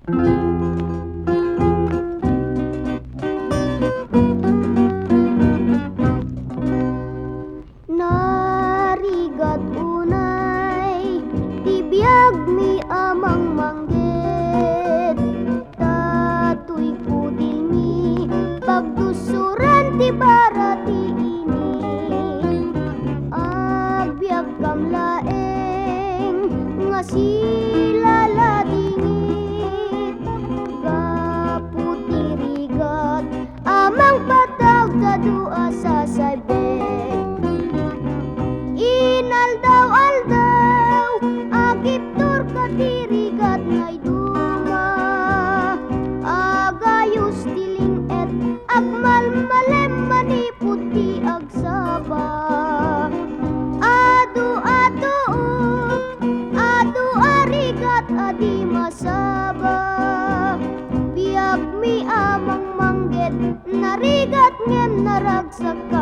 Narigat unay tibiyag mi amang mangged, tatoy kudil mi pagdusuran ti barati ini. Agbyag kam laeng nga silala dingit, gapu ti rigat amang patag kadua sa saybeg. Inaldaw-aldaw agiptor katirigat ngay dunga, agayos tiling et agmalmalem maniput ti agsaba. Adu-adu arigat adi masaba, biag mi amang mangged narigat ngem naragsak ka.